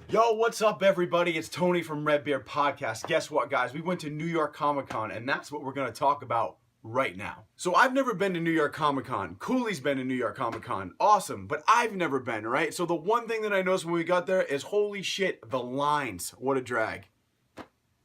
Yo, what's up everybody? It's Tony from Redbeard Podcast. Guess what, guys? We went to New York Comic Con and that's what we're going to talk about right now. So I've never been to New York Comic Con. Cooley's been to New York Comic Con. Awesome. But I've never been, right? So the one thing that I noticed when we got there is holy shit, the lines. What a drag.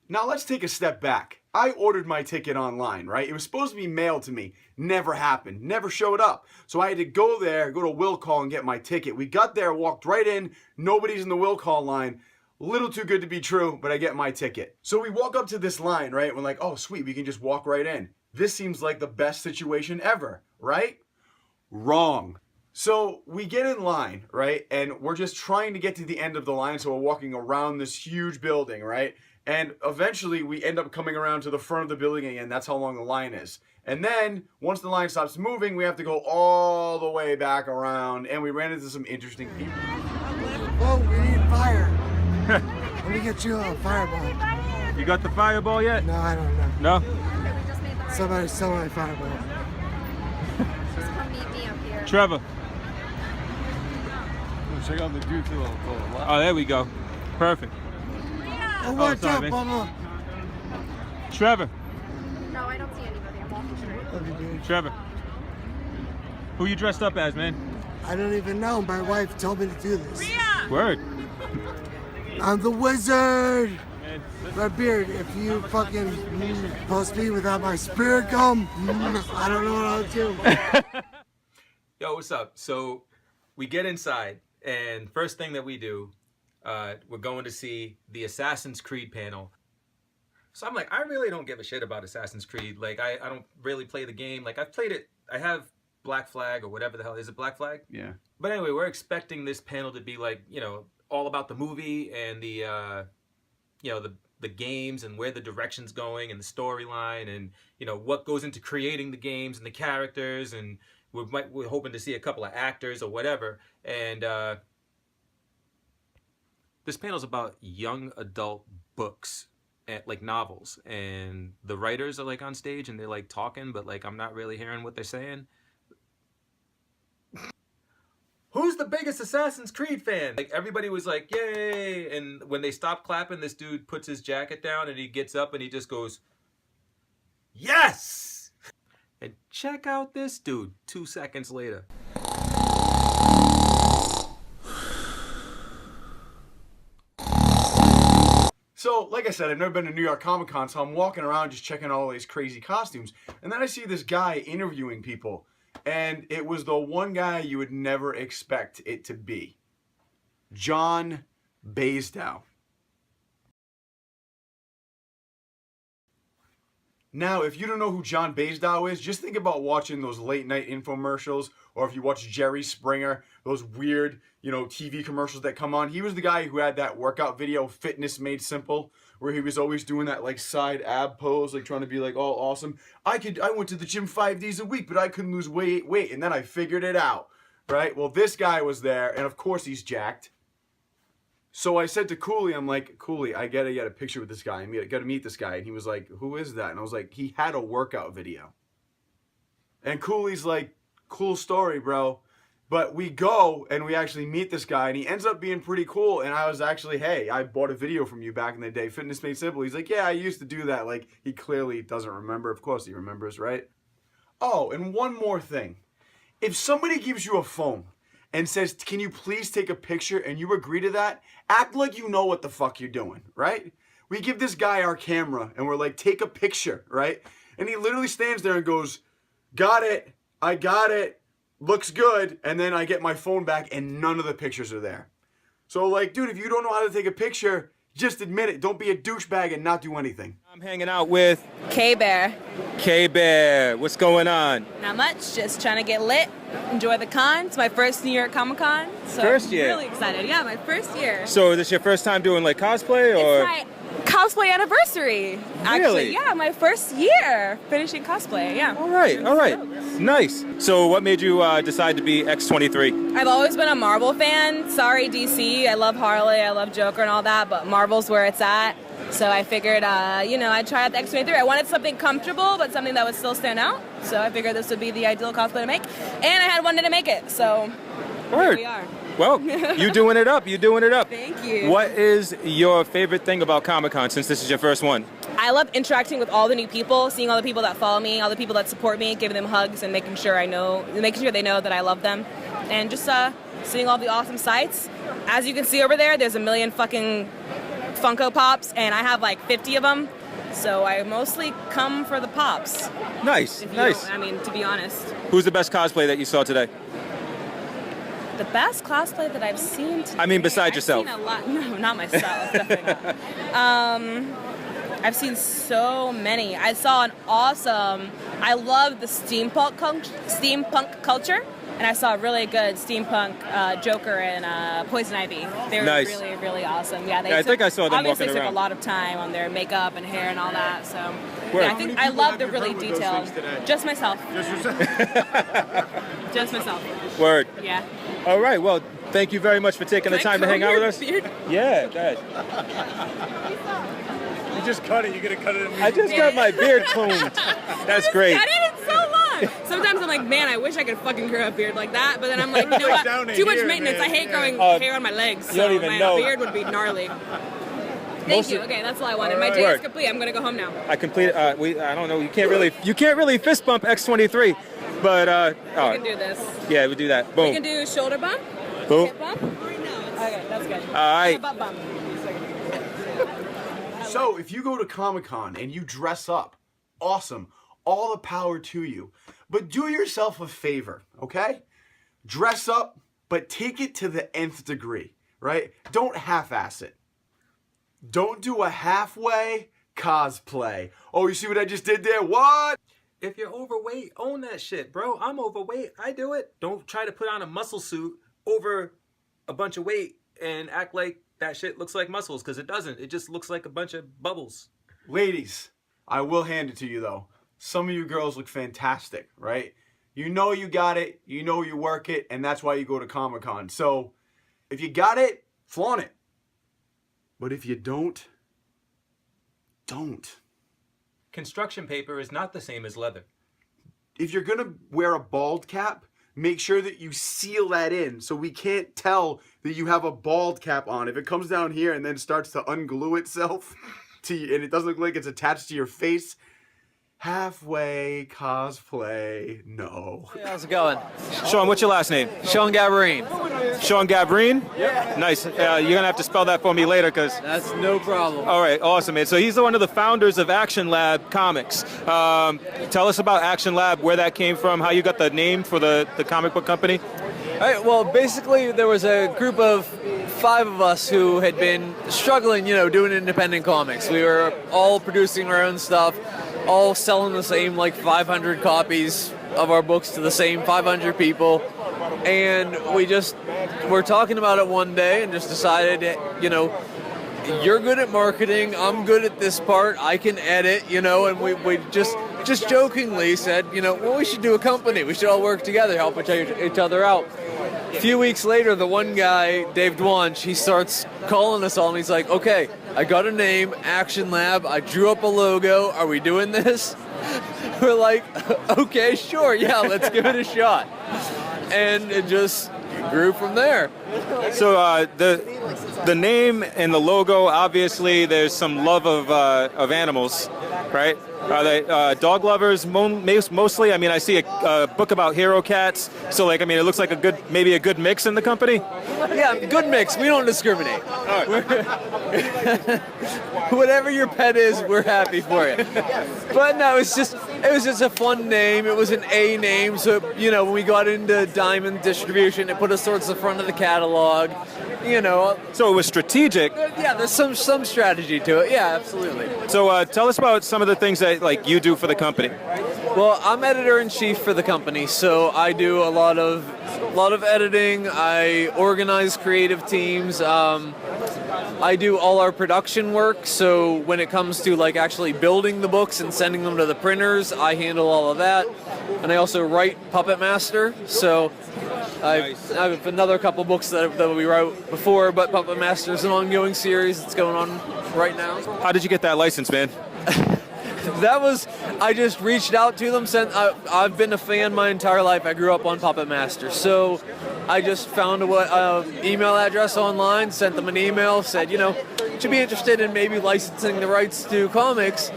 Now let's take a step back. I ordered my ticket online, right? It was supposed to be mailed to me. Never happened. Never showed up. So I had to go there, go to will call and get my ticket. We got there, walked right in. Nobody's in the will call line. Little too good to be true, but I get my ticket. So we walk up to this line, right? We're like, oh sweet, we can just walk right in. This seems like the best situation ever, right? Wrong. So we get in line, right? And we're just trying to get to the end of the line. So we're walking around this huge building, right? And eventually we end up coming around to the front of the building again. That's how long the line is. And then once the line stops moving, we have to go all the way back around. And we ran into some interesting people. Whoa, we need fire. Let me get you a fireball. You got the fireball yet? No, I don't know. No? Somebody sell my fireball. Just come meet me up here. Trevor. Check out the dude to the Oh, there we go. Perfect. Oh, watch sorry, out, man. Bubba. Trevor. No, I don't see anybody. I'm walking straight. Love you, dude. Trevor. Who you dressed up as, man? I don't even know. My wife told me to do this. Word. I'm the wizard. Man, Redbeard, if you fucking post me without my spirit gum, I don't know what I'll do. Yo, what's up? So we get inside, and first thing that we do, we're going to see the Assassin's Creed panel. So I'm like, I really don't give a shit about Assassin's Creed. Like, I don't really play the game. Like, I've played it. I have Black Flag or whatever the hell. Is it Black Flag? Yeah. But anyway, we're expecting this panel to be like, you know, all about the movie and the, you know, the games and where the direction's going and the storyline and, you know, what goes into creating the games and the characters. And we're hoping to see a couple of actors or whatever. And this panel's about young adult books, and, like novels. And the writers are like on stage and they're like talking, but like I'm not really hearing what they're saying. Who's the biggest Assassin's Creed fan? Like everybody was like, yay. And when they stopped clapping, this dude puts his jacket down and he gets up and he just goes, yes! And check out this dude 2 seconds later. So, like I said, I've never been to New York Comic Con, so I'm walking around just checking all these crazy costumes. And then I see this guy interviewing people. And it was the one guy you would never expect it to be. John Baisdow. Now, if you don't know who John Baisdow is, just think about watching those late night infomercials, or if you watch Jerry Springer, those weird, you know, TV commercials that come on. He was the guy who had that workout video, Fitness Made Simple, where he was always doing that like side ab pose, like trying to be like all awesome. I went to the gym 5 days a week, but I couldn't lose weight, and then I figured it out, right? Well, this guy was there, and of course he's jacked. So I said to Cooley, I'm like, Cooley, I gotta get a picture with this guy. I gotta meet this guy. And he was like, who is that? And I was like, he had a workout video. And Cooley's like, cool story, bro. But we go and we actually meet this guy and he ends up being pretty cool. And I was actually, hey, I bought a video from you back in the day, Fitness Made Simple. He's like, yeah, I used to do that. Like, he clearly doesn't remember. Of course he remembers, right? Oh, and one more thing. If somebody gives you a phone and says, can you please take a picture, and you agree to that, act like you know what the fuck you're doing, right? We give this guy our camera and we're like, take a picture, right? And he literally stands there and goes, got it, I got it, looks good, and then I get my phone back and none of the pictures are there. So like, dude, if you don't know how to take a picture, just admit it. Don't be a douchebag and not do anything. I'm hanging out with Kayyybear. Kayyybear. What's going on? Not much, just trying to get lit, enjoy the con. It's my first New York Comic Con, so First year? I'm really excited. Yeah, my first year. So this your first time doing like cosplay, or? It's my cosplay anniversary. Actually, Really? yeah, my first year finishing cosplay. Yeah. All right, nice. So what made you decide to be X-23? I've always been a Marvel fan. Sorry, DC. I love Harley, I love Joker and all that, but Marvel's where it's at. So I figured, I'd try out the X-23. I wanted something comfortable, but something that would still stand out. So I figured this would be the ideal cosplay to make. And I had one day to make it, so here we are. Well, you doing it up. Thank you. What is your favorite thing about Comic-Con since this is your first one? I love interacting with all the new people, seeing all the people that follow me, all the people that support me, giving them hugs and making sure they know that I love them. And just seeing all the awesome sights. As you can see over there, there's a million fucking Funko Pops, and I have like 50 of them. So I mostly come for the pops. Nice. To be honest. Who's the best cosplay that you saw today? The best cosplay that I've seen today. I mean, besides yourself. I've seen a lot. No, not myself. Definitely not. I've seen so many. I saw an awesome. I love the steampunk culture, and I saw a really good steampunk Joker and Poison Ivy. They were Nice. really, really awesome. Yeah, I think I saw them obviously walking took around. a lot of time on their makeup and hair and all that. So Word. yeah, I How think many I people love have the you really done with those detailed. things today? Just myself. Just myself. Word. Yeah. All right. Well, thank you very much for taking the time to hang out with us. Beard? Yeah, that. You just cut it. You're gonna cut it. I just got my beard combed. That's great. I did it so long. Sometimes I'm like, man, I wish I could fucking grow a beard like that. But then I'm like, you know Like what? down to Too much here, maintenance. man. I hate growing Oh, hair on my legs. you don't So even my know. beard would be gnarly. Thank Most you. of- Okay, that's all I wanted. My day Word. is complete. I'm gonna go home now. I completed. I don't know. You can't really fist bump X-23, but We can do this. yeah, we do that. We Boom. can do shoulder bump. Boom. Hip bump. Okay, that's good. All right. Butt bump. So if you go to Comic-Con and you dress up, awesome. All the power to you. But do yourself a favor, okay? Dress up, but take it to the nth degree, right? Don't half-ass it. Don't do a halfway cosplay. Oh, you see what I just did there? What? If you're overweight, own that shit, bro. I'm overweight. I do it. Don't try to put on a muscle suit over a bunch of weight and act like that shit looks like muscles, because it doesn't. It just looks like a bunch of bubbles. Ladies, I will hand it to you though. Some of you girls look fantastic, right? You know you got it, you know you work it, and that's why you go to Comic-Con. So if you got it, flaunt it. But if you don't. Construction paper is not the same as leather. If you're gonna wear a bald cap, make sure that you seal that in so we can't tell that you have a bald cap on. If it comes down here and then starts to unglue itself to you, and it doesn't look like it's attached to your face, halfway cosplay, no. Hey, how's it going? Shawn, what's your last name? Shawn Gabborin. Shawn Gabborin? Yeah. Nice. You're gonna have to spell that for me later, cause. That's no problem. All right, awesome, man. So he's one of the founders of Action Lab Comics. Tell us about Action Lab, where that came from, how you got the name for the comic book company. All right, well, basically, there was a group of 5 of us who had been struggling, doing independent comics. We were all producing our own stuff, all selling the same, 500 copies of our books to the same 500 people. And we just were talking about it one day and just decided, you're good at marketing, I'm good at this part, I can edit, and we just jokingly said, well, we should do a company. We should all work together, help each other out. A few weeks later, the one guy, Dave Dwanch, he starts calling us all, and he's like, okay, I got a name, Action Lab, I drew up a logo, are we doing this? We're like, okay, sure, yeah, let's give it a shot. And it just grew from there. So the The name and the logo, obviously, there's some love of animals, right? Are they dog lovers mostly? I mean, I see a book about hero cats, so like, I mean, it looks like maybe a good mix in the company. Yeah, good mix. We don't discriminate. Whatever your pet is, we're happy for you. But no, it was just a fun name. It was an A name, so you know, when we got into Diamond distribution, it put us towards the front of the catalog. You know, so it was strategic. Yeah, there's some strategy to it. Yeah, absolutely. So tell us about some of the things that like you do for the company. Well, I'm editor-in-chief for the company, so I do a lot of editing. I organize creative teams. I do all our production work, so when it comes to like actually building the books and sending them to the printers, I handle all of that. And I also write Puppet Master, so I have another couple books that we wrote before, but Puppet Master is an ongoing series that's going on right now. How did you get that license, man? I just reached out to them. I've been a fan my entire life. I grew up on Puppet Master, so I just found an email address online, sent them an email, said, you know, should be interested in maybe licensing the rights to comics.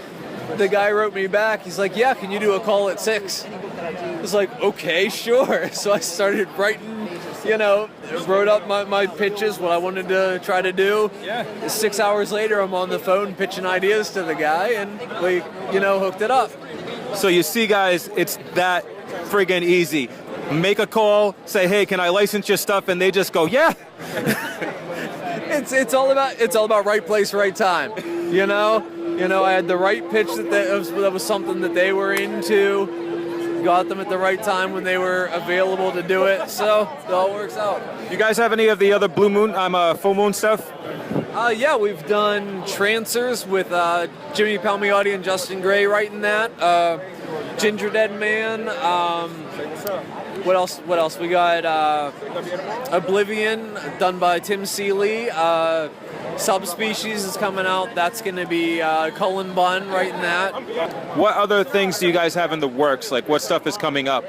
The guy wrote me back. He's like, yeah, can you do a call at 6? I was like, okay, sure. So I started writing, you know, wrote up my pitches, what I wanted to try to do. Yeah. 6 hours later, I'm on the phone pitching ideas to the guy, and we, you know, hooked it up. So you see, guys, it's that friggin' easy. Make a call, say, hey, can I license your stuff? And they just go, yeah. It's all about right place, right time. You know, I had the right pitch that was something that they were into. Got them at the right time when they were available to do it, so it all works out. You guys have any of the other Blue Moon, Full Moon stuff? Yeah, we've done Trancers with Jimmy Palmiotti and Justin Gray writing that. Ginger Dead Man. What else? We got Oblivion, done by Tim Seeley. Subspecies is coming out. That's going to be Cullen Bunn writing that. What other things do you guys have in the works? Like, what stuff is coming up?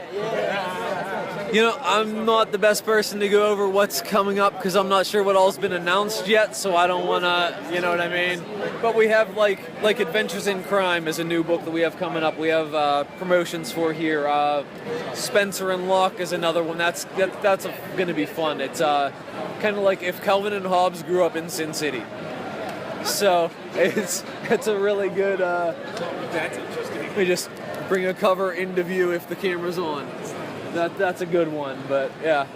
You know, I'm not the best person to go over what's coming up because I'm not sure what all's been announced yet, so I don't want to, you know what I mean? But we have, like Adventures in Crime is a new book that we have coming up. We have promotions for here. Spencer and Locke is another one. That's going to be fun. It's kind of like if Calvin and Hobbes grew up in Sin City. So it's a really good... That's interesting. We just bring a cover into view if the camera's on. That's a good one, but yeah.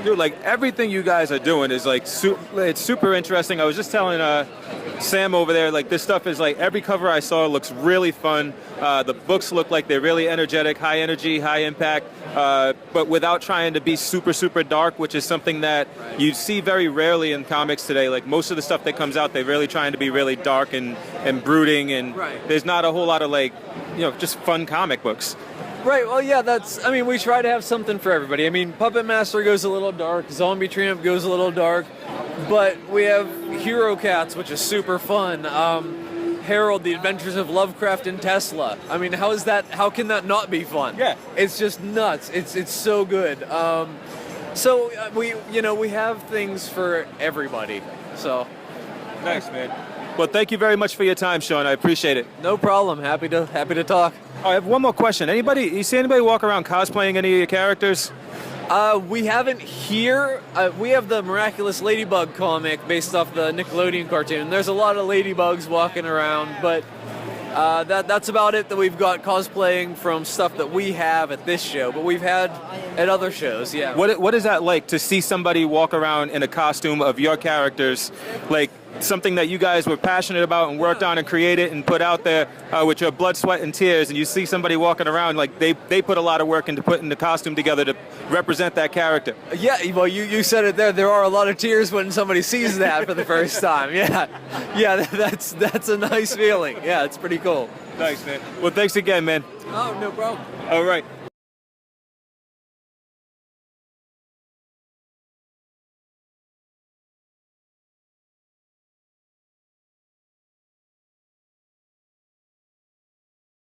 Dude, like everything you guys are doing is like it's super interesting. I was just telling Sam over there, like this stuff is like every cover I saw looks really fun. The books look like they're really energetic, high energy, high impact, but without trying to be super dark, which is something that you see very rarely in comics today. Like most of the stuff that comes out, they're really trying to be really dark and brooding, and there's not a whole lot of like, you know, just fun comic books. Right, well, yeah, we try to have something for everybody. I mean, Puppet Master goes a little dark, Zombie Tramp goes a little dark, but we have Hero Cats, which is super fun. Harold, The Adventures of Lovecraft and Tesla. I mean, how can that not be fun? Yeah. It's just nuts. It's so good. So we have things for everybody, so. Nice, man. Well, thank you very much for your time, Shawn. I appreciate it. No problem. Happy to talk. Oh, I have one more question. You see anybody walk around cosplaying any of your characters? We haven't here. We have the Miraculous Ladybug comic based off the Nickelodeon cartoon. There's a lot of ladybugs walking around, but that's about it that we've got cosplaying from stuff that we have at this show, but we've had at other shows, yeah. What is that like to see somebody walk around in a costume of your characters, like something that you guys were passionate about and worked on and created and put out there with your blood, sweat, and tears, and you see somebody walking around like they put a lot of work into putting the costume together to represent that character? Yeah, well, you said it there. There are a lot of tears when somebody sees that for the first time. Yeah, that's a nice feeling. Yeah, it's pretty cool. Nice, man. Well, thanks again, man. Oh, no problem. All right.